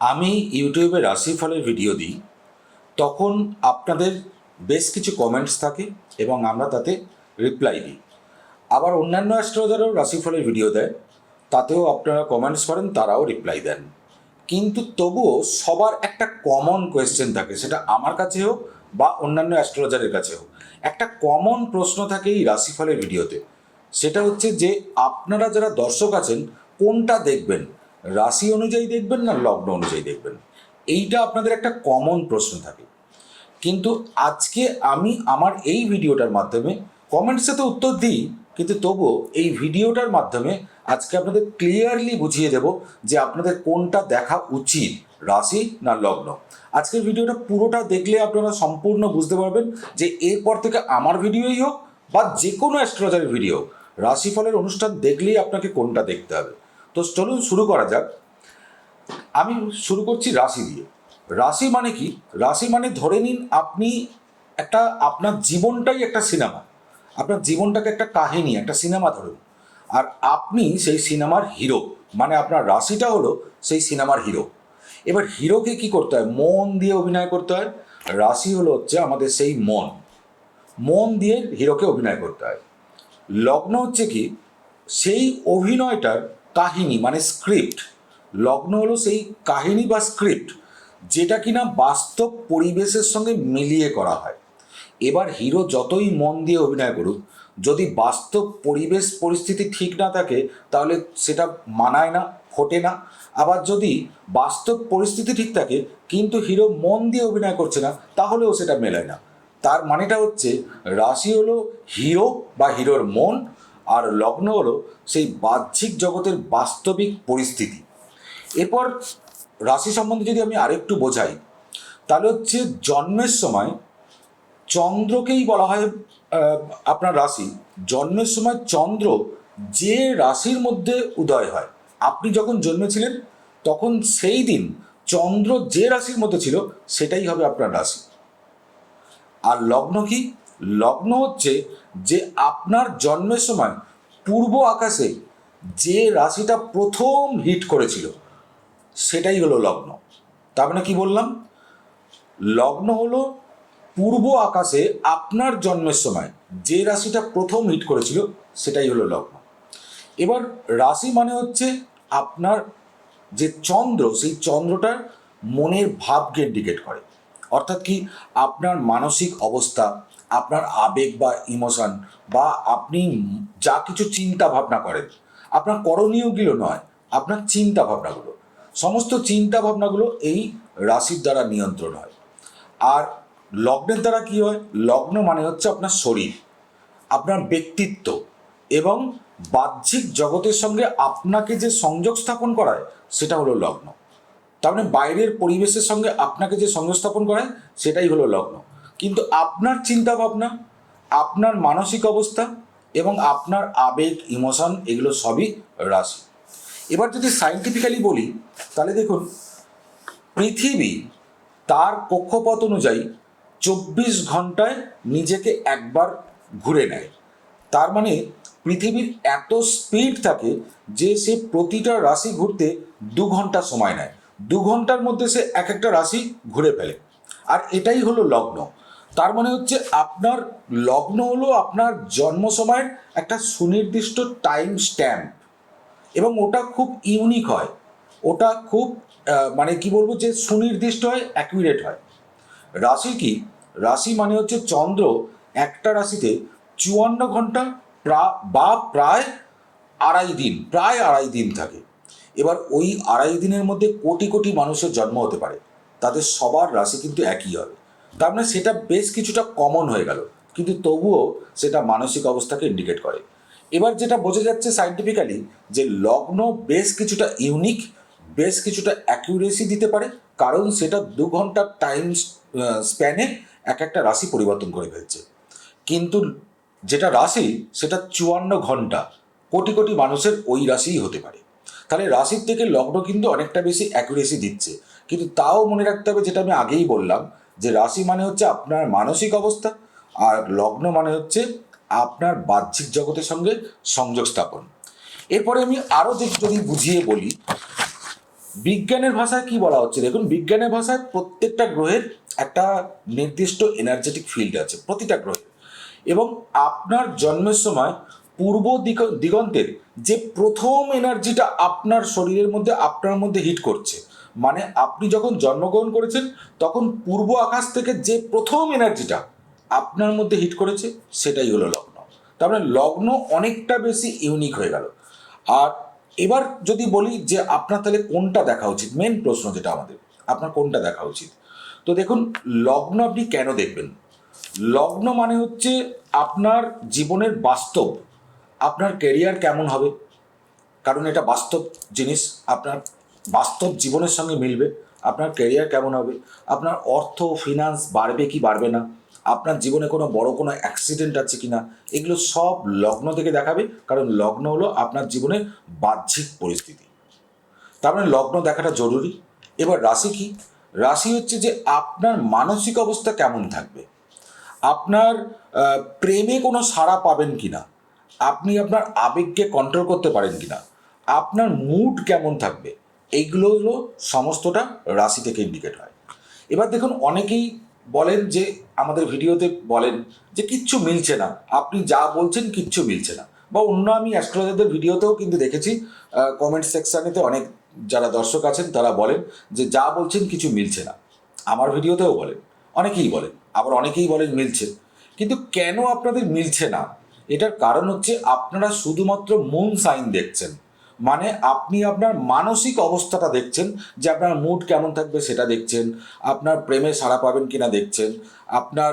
আমি ইউটিউবে রাশিফলের ভিডিও দিই, তখন আপনাদের বেশ কিছু কমেন্টস থাকে এবং আমরা তাতে রিপ্লাই দিই। আবার অন্যান্য অ্যাস্ট্রোলজারও রাশিফলের ভিডিও দেয়, তাতেও আপনারা কমেন্টস করেন, তারাও রিপ্লাই দেন। কিন্তু তবুও সবার একটা কমন কোয়েশ্চেন থাকে, সেটা আমার কাছে হোক বা অন্যান্য অ্যাস্ট্রোলজারের কাছে হোক। একটা কমন প্রশ্ন থাকে এই রাশিফলের ভিডিওতে, সেটা হচ্ছে যে আপনারা যারা দর্শক আছেন কোনটা দেখবেন, রাশি অনুযায়ী দেখবেন না লগ্ন অনুযায়ী দেখবেন। এইটা আপনাদের একটা কমন প্রশ্ন থাকে। কিন্তু আজকে আমি আমার এই ভিডিওটার মাধ্যমে, কমেন্টসে তো উত্তর দিই, কিন্তু তবুও এই ভিডিওটার মাধ্যমে আজকে আপনাদের ক্লিয়ারলি বুঝিয়ে দেব যে আপনাদের কোনটা দেখা উচিত, রাশি না লগ্ন। আজকের ভিডিওটা পুরোটা দেখলে আপনারা সম্পূর্ণ বুঝতে পারবেন যে এরপর থেকে আমার ভিডিওই হোক বা যে কোনো অ্যাস্ট্রোলজারের ভিডিও, রাশিফলের অনুষ্ঠান দেখলেই আপনাকে কোনটা দেখতে হবে। তো চলুন শুরু করা যাক। আমি শুরু করছি রাশি দিয়ে। রাশি মানে কি? রাশি মানে ধরে নিন আপনি একটা, আপনার জীবনটাই একটা সিনেমা, আপনার জীবনটাকে একটা কাহিনী, একটা সিনেমা ধরুন, আর আপনি সেই সিনেমার হিরো, মানে আপনার রাশিটা হলো সেই সিনেমার হিরো। এবার হিরোকে কি করতে হয়? মন দিয়ে অভিনয় করতে হয়। রাশি হলো হচ্ছে আমাদের সেই মন, মন দিয়ে হিরোকে অভিনয় করতে হয়। লগ্ন হচ্ছে কি? সেই অভিনয়টার কাহিনী, মানে স্ক্রিপ্ট। লগ্ন হলো সেই কাহিনী বা স্ক্রিপ্ট যেটা কিনা বাস্তব পরিবেশের সঙ্গে মিলিয়ে করা হয়। এবার হিরো যতই মন দিয়ে অভিনয় করুক, যদি বাস্তব পরিবেশ পরিস্থিতি ঠিক না থাকে তাহলে সেটা মানায় না, ফোটে না। আবার যদি বাস্তব পরিস্থিতি ঠিক থাকে কিন্তু হিরো মন দিয়ে অভিনয় করছে না, তাহলেও সেটা মেলায় না। তার মানেটা হচ্ছে রাশি হলো হিরো বা হিরোর মন, আর লগ্ন হলো সেই বাহ্যিক জগতের বাস্তবিক পরিস্থিতি। এরপর রাশি সম্বন্ধে যদি আমি আরেকটু বোঝাই, তাহলে হচ্ছে জন্মের সময় চন্দ্রকেই বলা হয় আপনার রাশি। জন্মের সময় চন্দ্র যে রাশির মধ্যে উদয় হয়, আপনি যখন জন্মেছিলেন তখন সেই দিন চন্দ্র যে রাশির মধ্যে ছিল সেটাই হবে আপনার রাশি। আর লগ্ন কি? লগ্ন হচ্ছে যে আপনার জন্মের সময় পূর্ব আকাশে যে রাশিটা প্রথম হিট করেছিল সেটাই হলো লগ্ন। তার মানে কি বললাম? লগ্ন হলো পূর্ব আকাশে আপনার জন্মের সময় যে রাশিটা প্রথম হিট করেছিল সেটাই হলো লগ্ন। এবার রাশি মানে হচ্ছে আপনার যে চন্দ্র, সেই চন্দ্রটার মনের ভাবকে ইন্ডিকেট করে। অর্থাৎ কি? আপনার মানসিক অবস্থা, আপনার আবেগ বা ইমোশন, বা আপনি যা কিছু চিন্তা ভাবনা করেন, আপনার করণীয়গুলো নয়, আপনার চিন্তা ভাবনাগুলো, সমস্ত চিন্তা ভাবনাগুলো এই রাশির দ্বারা নিয়ন্ত্রণ হয়। আর লগ্নের দ্বারা কি হয়? লগ্ন মানে হচ্ছে আপনার শরীর, আপনার ব্যক্তিত্ব এবং বাহ্যিক জগতের সঙ্গে আপনাকে যে সংযোগ স্থাপন করায় সেটা হলো লগ্ন। তার মানে বাইরের পরিবেশের সঙ্গে আপনাকে যে সংযোগ স্থাপন করায় সেটাই হলো লগ্ন। কিন্তু আপনার চিন্তা ভাবনা, আপনার মানসিক অবস্থা এবং আপনার আবেগ, ইমোশন, এগুলো সবই রাশি। এবার যদি সায়েন্টিফিক্যালি বলি, তাহলে দেখুন, পৃথিবী তার কক্ষপথ অনুযায়ী 24 ঘন্টায় নিজেকে একবার ঘুরে নেয়। তার মানে পৃথিবীর এত স্পিড থাকে যে সে প্রতিটা রাশি ঘুরতে 2 ঘন্টা সময় নেয়। 2 ঘন্টার মধ্যে সে এক একটা রাশি ঘুরে ফেলে। আর এটাই হলো লগ্ন। তার মানে হচ্ছে আপনার লগ্ন হলো আপনার জন্ম সময়ের একটা সুনির্দিষ্ট টাইম স্ট্যাম্প, এবং ওটা খুব ইউনিক হয়। ওটা খুব মানে কি বলবো, যে সুনির্দিষ্ট হয়, অ্যাকুরেট হয়। রাশি কি? রাশি মানে হচ্ছে চন্দ্র একটা রাশিতে 54 ঘন্টা বা প্রায় আড়াই দিন থাকে। এবার ওই আড়াই দিনের মধ্যে কোটি কোটি মানুষের জন্ম হতে পারে, তাদের সবার রাশি কিন্তু একই হবে। তার মানে সেটা বেশ কিছুটা কমন হয়ে গেল, কিন্তু তবুও সেটা মানসিক অবস্থাকে ইন্ডিকেট করে। এবার যেটা বোঝা যাচ্ছে সায়েন্টিফিক্যালি, যে লগ্ন বেশ কিছুটা ইউনিক, বেশ কিছুটা অ্যাকিউরেসি দিতে পারে, কারণ সেটা 2 ঘন্টার টাইম স্প্যানে এক একটা রাশি পরিবর্তন করে ফেলছে। কিন্তু যেটা রাশি সেটা 54 ঘন্টা, কোটি কোটি মানুষের ওই রাশিই হতে পারে। তাহলে রাশির থেকে লগ্ন কিন্তু অনেকটা বেশি অ্যাকুরেসি দিচ্ছে। কিন্তু তাও মনে রাখতে হবে, যেটা আমি আগেই বললাম, যে রাশি মানে হচ্ছে আপনার মানসিক অবস্থা, আর লগ্ন মানে হচ্ছে আপনার বাহ্যিক জগতের সঙ্গে সংযোগ স্থাপন। এরপরে আমি আরও যদি বুঝিয়ে বলি, বিজ্ঞানের ভাষায় কি বলা হচ্ছে দেখুন, বিজ্ঞানের ভাষায় প্রত্যেকটা গ্রহের একটা নির্দিষ্ট এনার্জেটিক ফিল্ড আছে প্রতিটা গ্রহে, এবং আপনার জন্মের সময় পূর্ব দিগন্তের যে প্রথম এনার্জিটা আপনার শরীরের মধ্যে আপনার মধ্যে হিট করছে, মানে আপনি যখন জন্মগ্রহণ করেছেন তখন পূর্ব আকাশ থেকে যে প্রথম এনার্জিটা আপনার মধ্যে হিট করেছে সেটাই হলো লগ্ন। তার মানে লগ্ন অনেকটা বেশি ইউনিক হয়ে গেল। আর এবার যদি বলি যে আপনার তাহলে কোনটা দেখা উচিত, মেন প্রশ্ন যেটা আমাদের, আপনার কোনটা দেখা উচিত, তো দেখুন লগ্ন আপনি কেন দেখবেন? লগ্ন মানে হচ্ছে আপনার জীবনের বাস্তব, আপনার কেরিয়ার কেমন হবে, কারণ এটা বাস্তব জিনিস, আপনার বাস্তব জীবনের সঙ্গে মিলবে। আপনার ক্যারিয়ার কেমন হবে, আপনার অর্থ ফিনান্স বাড়বে কি বাড়বে না, আপনার জীবনে কোনো বড় কোনো অ্যাক্সিডেন্ট আছে কি না, এগুলো সব লগ্ন থেকে দেখাবে, কারণ লগ্ন হলো আপনার জীবনের বাহ্যিক পরিস্থিতি। তার মানে লগ্ন দেখাটা জরুরি। এবার রাশি কি? রাশি হচ্ছে যে আপনার মানসিক অবস্থা কেমন থাকবে, আপনার প্রেমে কোনো সাড়া পাবেন কি না, আপনি আপনার আবেগকে কন্ট্রোল করতে পারেন কি না, আপনার মুড কেমন থাকবে, এইগুলো হলো সমস্তটা রাশি থেকে ইন্ডিকেট হয়। এবার দেখুন অনেকেই বলেন যে আমাদের ভিডিওতে বলেন যে কিচ্ছু মিলছে না, আপনি যা বলছেন কিচ্ছু মিলছে না, বা অন্য আমি অ্যাস্ট্রোলজারদের ভিডিওতেও কিন্তু দেখেছি কমেন্ট সেকশানেতে অনেক যারা দর্শক আছেন তারা বলেন যে যা বলছেন কিছু মিলছে না। আমার ভিডিওতেও বলেন, অনেকেই বলেন, আবার অনেকেই বলেন মিলছে। কিন্তু কেন আপনাদের মিলছে না, এটার কারণ হচ্ছে আপনারা শুধুমাত্র মুন সাইন দেখছেন, মানে আপনি আপনার মানসিক অবস্থাটা দেখছেন, যে আপনার মুড কেমন থাকবে সেটা দেখছেন, আপনার প্রেমে সাড়া পাবেন কিনা দেখছেন, আপনার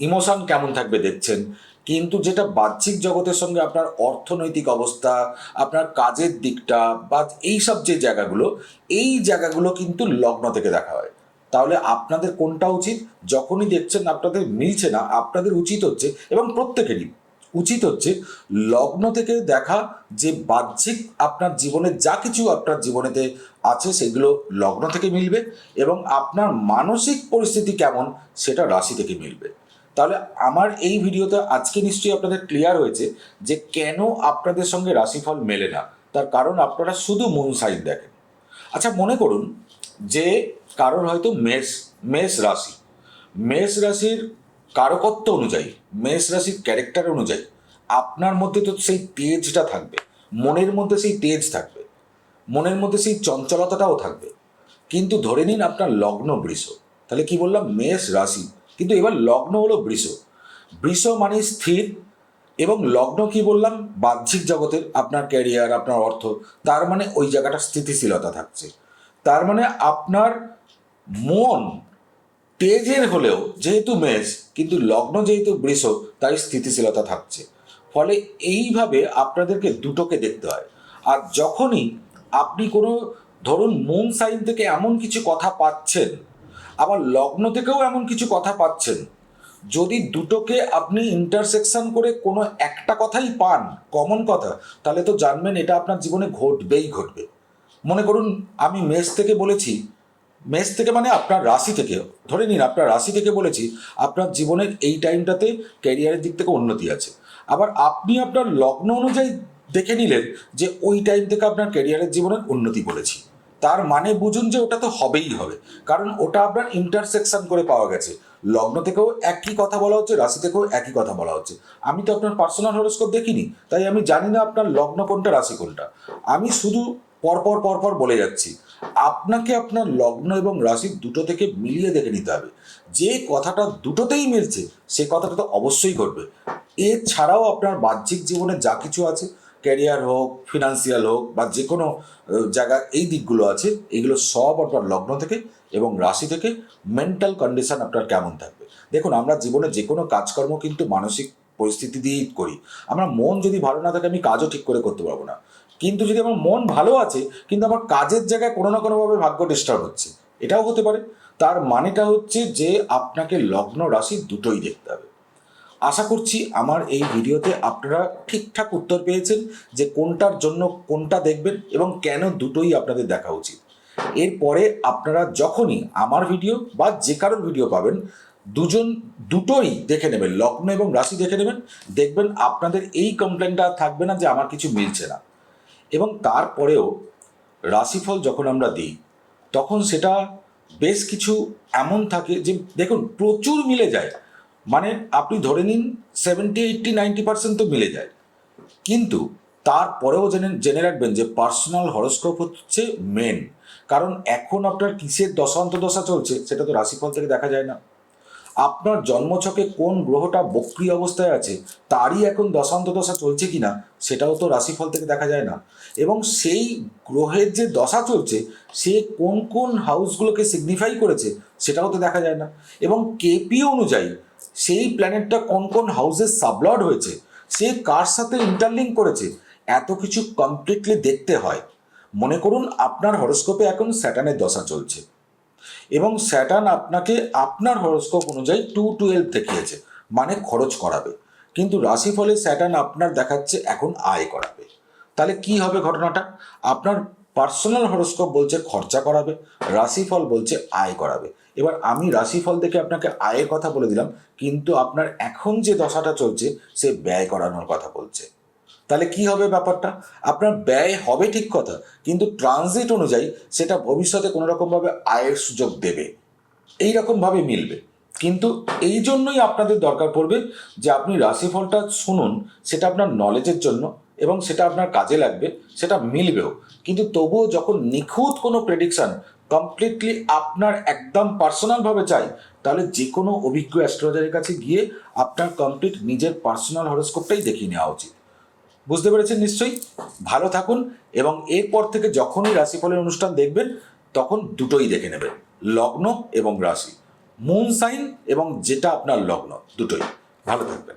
ইমোশন কেমন থাকবে দেখছেন। কিন্তু যেটা বাহ্যিক জগতের সঙ্গে আপনার অর্থনৈতিক অবস্থা, আপনার কাজের দিকটা বা এইসব যে জায়গাগুলো, এই জায়গাগুলো কিন্তু লগ্ন থেকে দেখা হয়। তাহলে আপনাদের কোনটা উচিত? যখনই দেখছেন আপনাদের মিলছে না, আপনাদের উচিত হচ্ছে, এবং প্রত্যেকেরই উচিত হচ্ছে, লগ্ন থেকে দেখা যে বাহ্যিক আপনার জীবনে যা কিছু আপনার জীবনেতে আছে সেগুলো লগ্ন থেকে মিলবে, এবং আপনার মানসিক পরিস্থিতি কেমন সেটা রাশি থেকে মিলবে। তাহলে আমার এই ভিডিওতে আজকে নিশ্চয়ই আপনাদের ক্লিয়ার হয়েছে যে কেন আপনাদের সঙ্গে রাশিফল মেলে না। তার কারণ আপনারা শুধু মুন সাইন দেখেন। আচ্ছা মনে করুন যে কারোর হয়তো মেষ মেষ রাশি, মেষ রাশির কারকত্ব অনুযায়ী, মেষ রাশির ক্যারেক্টার অনুযায়ী আপনার মধ্যে তো সেই তেজটা থাকবে, মনের মধ্যে সেই তেজ থাকবে, মনের মধ্যে সেই চঞ্চলতাটাও থাকবে। কিন্তু ধরে নিন আপনার লগ্ন বৃষ, তাহলে কি বললাম, মেষ রাশি, কিন্তু এবার লগ্ন হলো বৃষ। বৃষ মানে স্থির, এবং লগ্ন কি বললাম, বাহ্যিক জগতের আপনার ক্যারিয়ার আপনার অর্থ, তার মানে ওই জায়গাটা স্থিতিশীলতা থাকছে। তার মানে আপনার মন তেজের হলেও যেহেতু মেষ, কিন্তু লগ্ন যেহেতু বৃষ, তাই স্থিতিশীলতা থাকছে। ফলে এইভাবে আপনাদেরকে দুটোকে দেখতে হয়। আর যখনই আপনি কোনো ধরুন মুন সাইন থেকে এমন কিছু কথা পাচ্ছেন, আবার লগ্ন থেকেও এমন কিছু কথা পাচ্ছেন, যদি দুটোকে আপনি ইন্টারসেকশন করে কোনো একটা কথাই পান, কমন কথা, তাহলে তো জানবেন এটা আপনার জীবনে ঘটবেই ঘটবে। মনে করুন আমি মেষ থেকে বলেছি, মেষ থেকে মানে আপনার রাশি থেকে, ধরে নিন আপনার রাশি থেকে বলেছি আপনার জীবনের এই টাইমটাতে ক্যারিয়ারের দিক থেকে উন্নতি আছে, আবার আপনি আপনার লগ্ন অনুযায়ী দেখে নিলেন যে ওই টাইম থেকে আপনার ক্যারিয়ারের জীবনের উন্নতি বলেছি, তার মানে বুঝুন যে ওটা তো হবেই হবে, কারণ ওটা আপনার ইন্টারসেকশন করে পাওয়া গেছে। লগ্ন থেকেও একই কথা বলা হচ্ছে, রাশি থেকেও একই কথা বলা হচ্ছে। আমি তো আপনার পার্সোনাল হরোস্কোপ দেখিনি, তাই আমি জানি না আপনার লগ্ন কোনটা রাশি কোনটা, আমি শুধু পরপর পরপর বলে যাচ্ছি। আপনাকে আপনার লগ্ন এবং রাশি দুটো থেকে মিলিয়ে দেখে নিতে হবে, যে কথাটা দুটোতেই মিলছে সে কথাটা তো অবশ্যই ঘটবে। এছাড়াও আপনার বাহ্যিক জীবনে যা কিছু আছে, ক্যারিয়ার হোক, ফিনান্সিয়াল হোক, বা যে কোনো জায়গা, এই দিকগুলো আছে, এগুলো সব আপনার লগ্ন থেকে এবং রাশি থেকে মেন্টাল কন্ডিশন আপনার কেমন থাকবে। দেখুন আমরা জীবনে যে কোনো কাজকর্ম কিন্তু মানসিক পরিস্থিতি দিয়েই করি। আমরা মন যদি ভালো না থাকে আমি কাজও ঠিক করে করতে পারবো না। কিন্তু যদি আমার মন ভালো আছে কিন্তু আমার কাজের জায়গায় কোনো না কোনোভাবে ভাগ্য ডিস্টার্ব হচ্ছে, এটাও হতে পারে। তার মানেটা হচ্ছে যে আপনাকে লগ্ন রাশি দুটোই দেখতে হবে। আশা করছি আমার এই ভিডিওতে আপনারা ঠিকঠাক উত্তর পেয়েছেন যে কোনটার জন্য কোনটা দেখবেন এবং কেন দুটোই আপনাদের দেখা উচিত। এরপরে আপনারা যখনই আমার ভিডিও বা যে কারোর ভিডিও পাবেন, দুটোই দেখে নেবেন, লগ্ন এবং রাশি দেখে নেবেন, দেখবেন আপনাদের এই কমপ্লেনটা থাকবে না যে আমার কিছু মিলছে না। এবং তারপরেও রাশিফল যখন আমরা দিই তখন সেটা বেশ কিছু এমন থাকে যে দেখুন প্রচুর মিলে যায়, মানে আপনি ধরে নিন 70, 80, 90% তো মিলে যায়। কিন্তু তারপরেও জেনে রাখবেন যে পার্সোনাল হরোস্কোপ হচ্ছে মেন। কারণ এখন আপনার কিসের দশা চলছে সেটা তো রাশিফল থেকে দেখা যায় না। আপনার জন্মছকে কোন গ্রহটা বক্রী অবস্থায় আছে তারই এখন দশা চলছে কিনা সেটাও তো রাশিফল থেকে দেখা যায় না। এবং সেই গ্রহের যে দশা চলছে সে কোন কোন হাউসগুলোকে সিগনিফাই করেছে সেটাও তো দেখা যায় না। এবং কেপি অনুযায়ী সেই প্ল্যানেটটা কোন কোন হাউসের সাবলর্ড হয়েছে, সে কার সাথে ইন্টারলিঙ্ক করেছে, এত কিছু কমপ্লিটলি দেখতে হয়। মনে করুন আপনার হরোস্কোপে এখন স্যাটার্নের দশা চলছে এবং স্যাটার্ন আপনাকে আপনার হরোস্কোপ অনুযায়ী 2-12 দেখিয়েছে, মানে খরচ করাবে। কিন্তু রাশিফলে স্যাটার্ন আপনার দেখাচ্ছে এখন আয় করাবে। তাহলে কি হবে ঘটনাটা? আপনার পার্সোনাল হরোস্কোপ বলছে খরচা করাবে, রাশিফল বলছে আয় করাবে। এবার আমি রাশিফল দেখে আপনাকে আয়ের কথা বলে দিলাম, কিন্তু আপনার এখন যে দশাটা চলছে সে ব্যয় করানোর কথা বলছে। তাহলে কি হবে ব্যাপারটা? আপনার ব্যয় হবে ঠিক কথা, কিন্তু ট্রানজিট অনুযায়ী সেটা ভবিষ্যতে কোনো রকমভাবে আয়ের সুযোগ দেবে, এই রকমভাবে মিলবে। কিন্তু এই জন্যই আপনাদের দরকার পড়বে যে আপনি রাশিফলটা শুনুন, সেটা আপনার নলেজের জন্য এবং সেটা আপনার কাজে লাগবে, সেটা মিলবেও। কিন্তু তবুও যখন নিখুঁত কোনো প্রেডিকশন কমপ্লিটলি আপনার একদম পার্সোনালভাবে চাই, তাহলে যে কোনো অভিজ্ঞ অ্যাস্ট্রোলজারের কাছে গিয়ে আপনার কমপ্লিট নিজের পার্সোনাল হরোস্কোপটাই দেখিয়ে নেওয়া উচিত। বুঝতে পেরেছেন নিশ্চয়ই? ভালো থাকুন এবং এরপর থেকে যখনই রাশিফলের অনুষ্ঠান দেখবেন তখন দুটোই দেখে নেবেন, লগ্ন এবং রাশি, মুন সাইন এবং যেটা আপনার লগ্ন, দুটোই। ভালো থাকবেন।